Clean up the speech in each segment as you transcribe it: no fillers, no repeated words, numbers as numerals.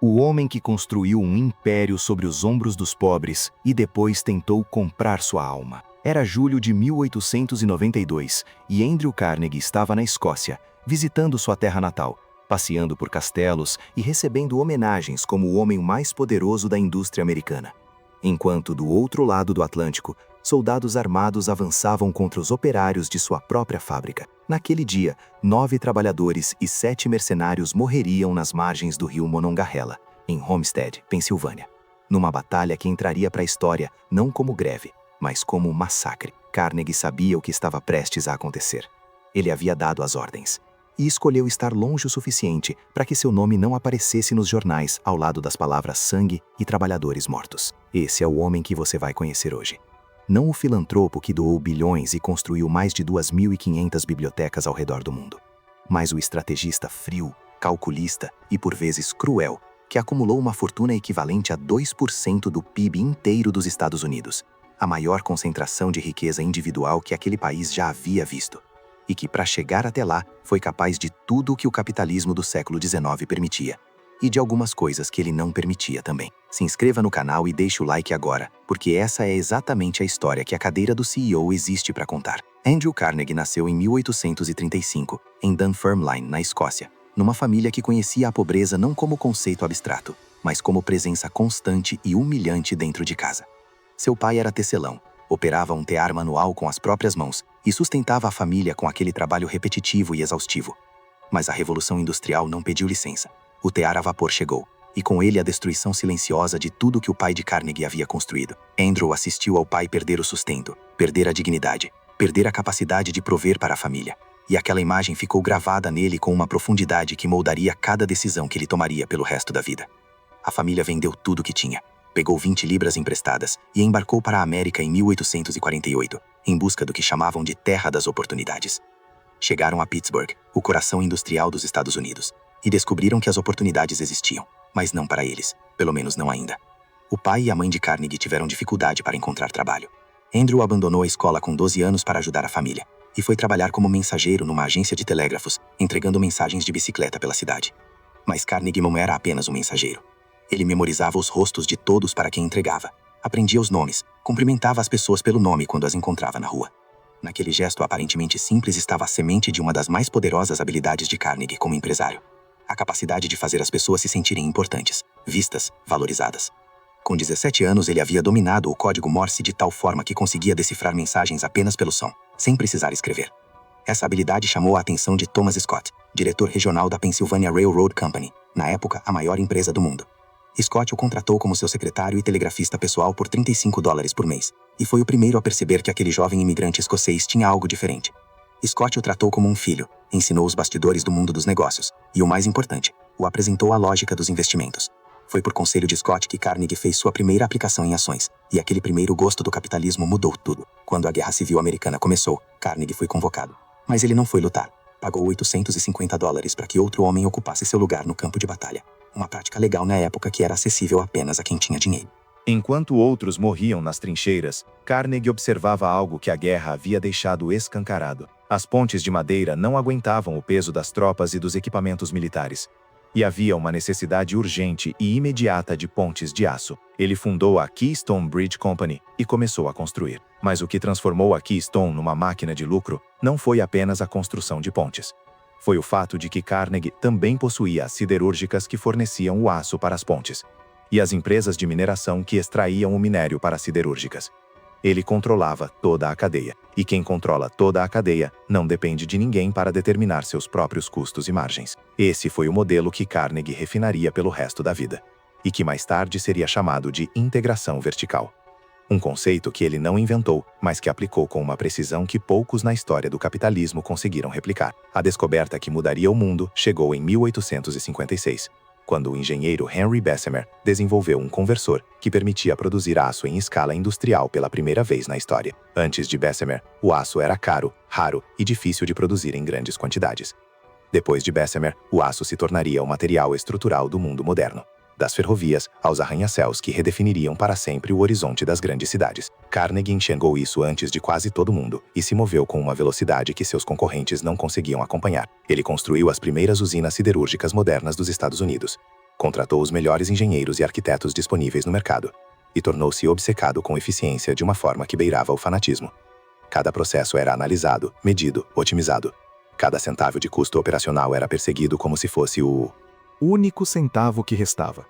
O homem que construiu um império sobre os ombros dos pobres e depois tentou comprar sua alma. Era julho de 1892 e Andrew Carnegie estava na Escócia, visitando sua terra natal, passeando por castelos e recebendo homenagens como o homem mais poderoso da indústria americana. Enquanto do outro lado do Atlântico, soldados armados avançavam contra os operários de sua própria fábrica. Naquele dia, 9 trabalhadores e 7 mercenários morreriam nas margens do rio Monongahela, em Homestead, Pensilvânia, numa batalha que entraria para a história não como greve, mas como um massacre. Carnegie sabia o que estava prestes a acontecer. Ele havia dado as ordens e escolheu estar longe o suficiente para que seu nome não aparecesse nos jornais ao lado das palavras sangue e trabalhadores mortos. Esse é o homem que você vai conhecer hoje. Não o filantropo que doou bilhões e construiu mais de 2.500 bibliotecas ao redor do mundo, mas o estrategista frio, calculista e por vezes cruel, que acumulou uma fortuna equivalente a 2% do PIB inteiro dos Estados Unidos, a maior concentração de riqueza individual que aquele país já havia visto, e que, para chegar até lá, foi capaz de tudo o que o capitalismo do século XIX permitia, e de algumas coisas que ele não permitia também. Se inscreva no canal e deixe o like agora, porque essa é exatamente a história que a cadeira do CEO existe para contar. Andrew Carnegie nasceu em 1835, em Dunfermline, na Escócia, numa família que conhecia a pobreza não como conceito abstrato, mas como presença constante e humilhante dentro de casa. Seu pai era tecelão, operava um tear manual com as próprias mãos e sustentava a família com aquele trabalho repetitivo e exaustivo. Mas a Revolução Industrial não pediu licença. O tear a vapor chegou, e com ele a destruição silenciosa de tudo que o pai de Carnegie havia construído. Andrew assistiu ao pai perder o sustento, perder a dignidade, perder a capacidade de prover para a família. E aquela imagem ficou gravada nele com uma profundidade que moldaria cada decisão que ele tomaria pelo resto da vida. A família vendeu tudo que tinha, pegou 20 libras emprestadas e embarcou para a América em 1848, em busca do que chamavam de Terra das Oportunidades. Chegaram a Pittsburgh, o coração industrial dos Estados Unidos, e descobriram que as oportunidades existiam, mas não para eles, pelo menos não ainda. O pai e a mãe de Carnegie tiveram dificuldade para encontrar trabalho. Andrew abandonou a escola com 12 anos para ajudar a família, e foi trabalhar como mensageiro numa agência de telégrafos, entregando mensagens de bicicleta pela cidade. Mas Carnegie não era apenas um mensageiro. Ele memorizava os rostos de todos para quem entregava, aprendia os nomes, cumprimentava as pessoas pelo nome quando as encontrava na rua. Naquele gesto aparentemente simples estava a semente de uma das mais poderosas habilidades de Carnegie como empresário: a capacidade de fazer as pessoas se sentirem importantes, vistas, valorizadas. Com 17 anos ele havia dominado o código Morse de tal forma que conseguia decifrar mensagens apenas pelo som, sem precisar escrever. Essa habilidade chamou a atenção de Thomas Scott, diretor regional da Pennsylvania Railroad Company, na época a maior empresa do mundo. Scott o contratou como seu secretário e telegrafista pessoal por $35 por mês, e foi o primeiro a perceber que aquele jovem imigrante escocês tinha algo diferente. Scott o tratou como um filho, ensinou os bastidores do mundo dos negócios, e o mais importante, o apresentou à lógica dos investimentos. Foi por conselho de Scott que Carnegie fez sua primeira aplicação em ações, e aquele primeiro gosto do capitalismo mudou tudo. Quando a Guerra Civil Americana começou, Carnegie foi convocado. Mas ele não foi lutar. Pagou $850 para que outro homem ocupasse seu lugar no campo de batalha. Uma prática legal na época que era acessível apenas a quem tinha dinheiro. Enquanto outros morriam nas trincheiras, Carnegie observava algo que a guerra havia deixado escancarado. As pontes de madeira não aguentavam o peso das tropas e dos equipamentos militares. E havia uma necessidade urgente e imediata de pontes de aço. Ele fundou a Keystone Bridge Company e começou a construir. Mas o que transformou a Keystone numa máquina de lucro não foi apenas a construção de pontes. Foi o fato de que Carnegie também possuía as siderúrgicas que forneciam o aço para as pontes, e as empresas de mineração que extraíam o minério para as siderúrgicas. Ele controlava toda a cadeia, e quem controla toda a cadeia não depende de ninguém para determinar seus próprios custos e margens. Esse foi o modelo que Carnegie refinaria pelo resto da vida, e que mais tarde seria chamado de integração vertical. Um conceito que ele não inventou, mas que aplicou com uma precisão que poucos na história do capitalismo conseguiram replicar. A descoberta que mudaria o mundo chegou em 1856, quando o engenheiro Henry Bessemer desenvolveu um conversor que permitia produzir aço em escala industrial pela primeira vez na história. Antes de Bessemer, o aço era caro, raro e difícil de produzir em grandes quantidades. Depois de Bessemer, o aço se tornaria o material estrutural do mundo moderno, das ferrovias aos arranha-céus que redefiniriam para sempre o horizonte das grandes cidades. Carnegie enxergou isso antes de quase todo mundo e se moveu com uma velocidade que seus concorrentes não conseguiam acompanhar. Ele construiu as primeiras usinas siderúrgicas modernas dos Estados Unidos. Contratou os melhores engenheiros e arquitetos disponíveis no mercado e tornou-se obcecado com eficiência de uma forma que beirava o fanatismo. Cada processo era analisado, medido, otimizado. Cada centavo de custo operacional era perseguido como se fosse o único centavo que restava.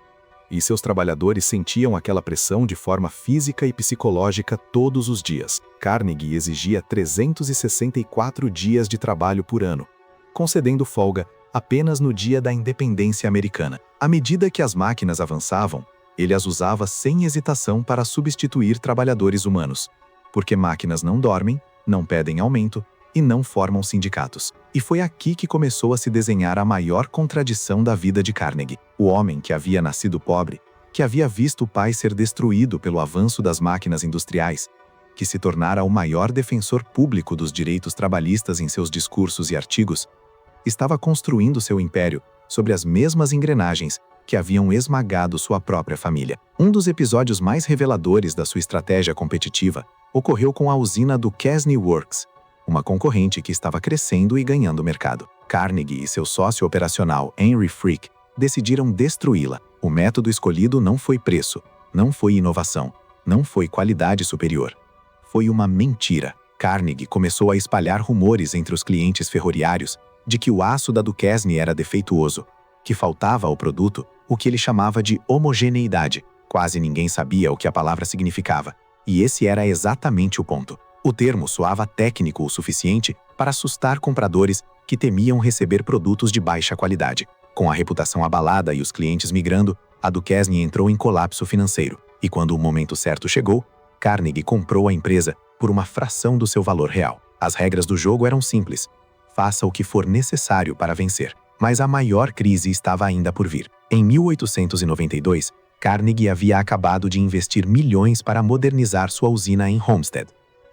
E seus trabalhadores sentiam aquela pressão de forma física e psicológica todos os dias. Carnegie exigia 364 dias de trabalho por ano, concedendo folga apenas no dia da independência americana. À medida que as máquinas avançavam, ele as usava sem hesitação para substituir trabalhadores humanos, porque máquinas não dormem, não pedem aumento e não formam sindicatos. E foi aqui que começou a se desenhar a maior contradição da vida de Carnegie. O homem que havia nascido pobre, que havia visto o pai ser destruído pelo avanço das máquinas industriais, que se tornara o maior defensor público dos direitos trabalhistas em seus discursos e artigos, estava construindo seu império sobre as mesmas engrenagens que haviam esmagado sua própria família. Um dos episódios mais reveladores da sua estratégia competitiva ocorreu com a usina do Kesney Works, uma concorrente que estava crescendo e ganhando mercado. Carnegie e seu sócio operacional, Henry Frick, decidiram destruí-la. O método escolhido não foi preço, não foi inovação, não foi qualidade superior. Foi uma mentira. Carnegie começou a espalhar rumores entre os clientes ferroviários de que o aço da Duquesne era defeituoso, que faltava ao produto o que ele chamava de homogeneidade. Quase ninguém sabia o que a palavra significava, e esse era exatamente o ponto. O termo soava técnico o suficiente para assustar compradores que temiam receber produtos de baixa qualidade. Com a reputação abalada e os clientes migrando, a Duquesne entrou em colapso financeiro, e quando o momento certo chegou, Carnegie comprou a empresa por uma fração do seu valor real. As regras do jogo eram simples: faça o que for necessário para vencer. Mas a maior crise estava ainda por vir. Em 1892, Carnegie havia acabado de investir milhões para modernizar sua usina em Homestead,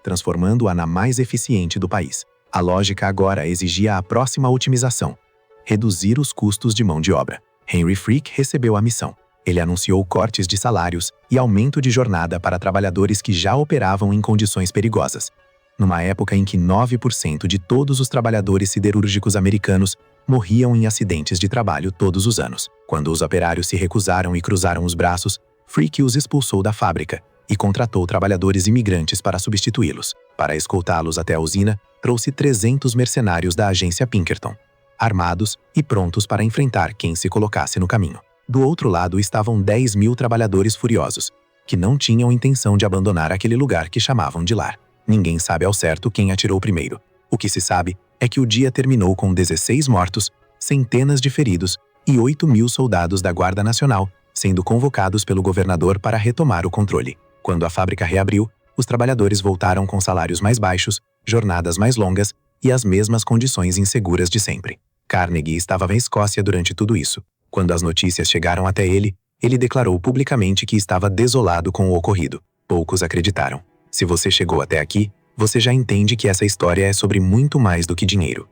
transformando-a na mais eficiente do país. A lógica agora exigia a próxima otimização: reduzir os custos de mão de obra. Henry Frick recebeu a missão. Ele anunciou cortes de salários e aumento de jornada para trabalhadores que já operavam em condições perigosas. Numa época em que 9% de todos os trabalhadores siderúrgicos americanos morriam em acidentes de trabalho todos os anos. Quando os operários se recusaram e cruzaram os braços, Frick os expulsou da fábrica e contratou trabalhadores imigrantes para substituí-los. Para escoltá-los até a usina, trouxe 300 mercenários da agência Pinkerton, armados e prontos para enfrentar quem se colocasse no caminho. Do outro lado estavam 10.000 trabalhadores furiosos, que não tinham intenção de abandonar aquele lugar que chamavam de lar. Ninguém sabe ao certo quem atirou primeiro. O que se sabe é que o dia terminou com 16 mortos, centenas de feridos e 8.000 soldados da Guarda Nacional sendo convocados pelo governador para retomar o controle. Quando a fábrica reabriu, os trabalhadores voltaram com salários mais baixos, jornadas mais longas e as mesmas condições inseguras de sempre. Carnegie estava na Escócia durante tudo isso. Quando as notícias chegaram até ele, ele declarou publicamente que estava desolado com o ocorrido. Poucos acreditaram. Se você chegou até aqui, você já entende que essa história é sobre muito mais do que dinheiro.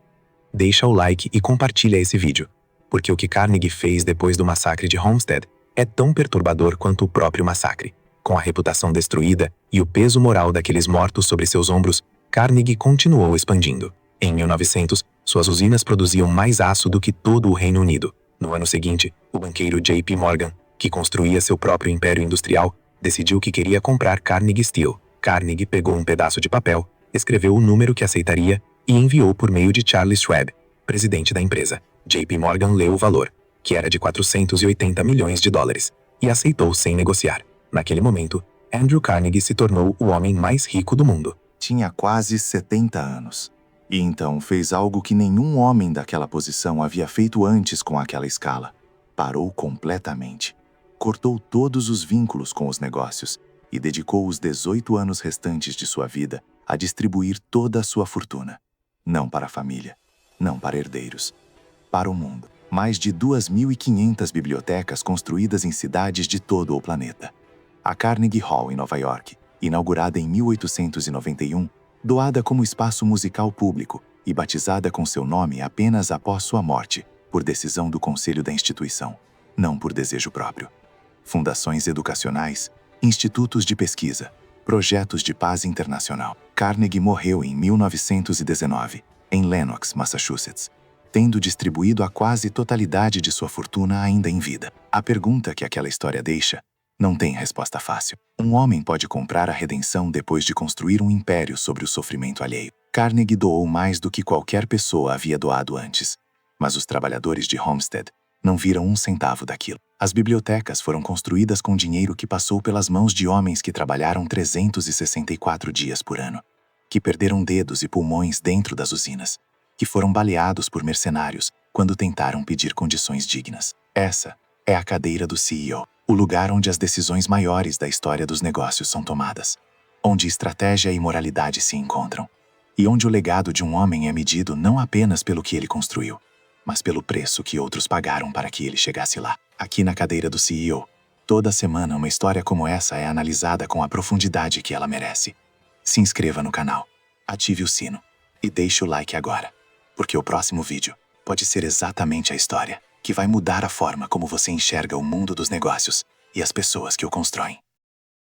Deixa o like e compartilha esse vídeo, porque o que Carnegie fez depois do massacre de Homestead é tão perturbador quanto o próprio massacre. Com a reputação destruída e o peso moral daqueles mortos sobre seus ombros, Carnegie continuou expandindo. Em 1900, suas usinas produziam mais aço do que todo o Reino Unido. No ano seguinte, o banqueiro J.P. Morgan, que construía seu próprio império industrial, decidiu que queria comprar Carnegie Steel. Carnegie pegou um pedaço de papel, escreveu o número que aceitaria e enviou por meio de Charles Schwab, presidente da empresa. J.P. Morgan leu o valor, que era de 480 milhões de dólares, e aceitou sem negociar. Naquele momento, Andrew Carnegie se tornou o homem mais rico do mundo. Tinha quase 70 anos. E então fez algo que nenhum homem daquela posição havia feito antes com aquela escala. Parou completamente. Cortou todos os vínculos com os negócios e dedicou os 18 anos restantes de sua vida a distribuir toda a sua fortuna. Não para a família, não para herdeiros, para o mundo. Mais de 2.500 bibliotecas construídas em cidades de todo o planeta. A Carnegie Hall, em Nova York, inaugurada em 1891, doada como espaço musical público e batizada com seu nome apenas após sua morte, por decisão do conselho da instituição, não por desejo próprio. Fundações educacionais, institutos de pesquisa, projetos de paz internacional. Carnegie morreu em 1919, em Lenox, Massachusetts. tendo distribuído a quase totalidade de sua fortuna ainda em vida. A pergunta que aquela história deixa não tem resposta fácil. Um homem pode comprar a redenção depois de construir um império sobre o sofrimento alheio. Carnegie doou mais do que qualquer pessoa havia doado antes, mas os trabalhadores de Homestead não viram um centavo daquilo. As bibliotecas foram construídas com dinheiro que passou pelas mãos de homens que trabalharam 364 dias por ano, que perderam dedos e pulmões dentro das usinas, que foram baleados por mercenários quando tentaram pedir condições dignas. Essa é a cadeira do CEO, o lugar onde as decisões maiores da história dos negócios são tomadas, onde estratégia e moralidade se encontram, e onde o legado de um homem é medido não apenas pelo que ele construiu, mas pelo preço que outros pagaram para que ele chegasse lá. Aqui na cadeira do CEO, toda semana uma história como essa é analisada com a profundidade que ela merece. Se inscreva no canal, ative o sino e deixe o like agora, porque o próximo vídeo pode ser exatamente a história que vai mudar a forma como você enxerga o mundo dos negócios e as pessoas que o constroem.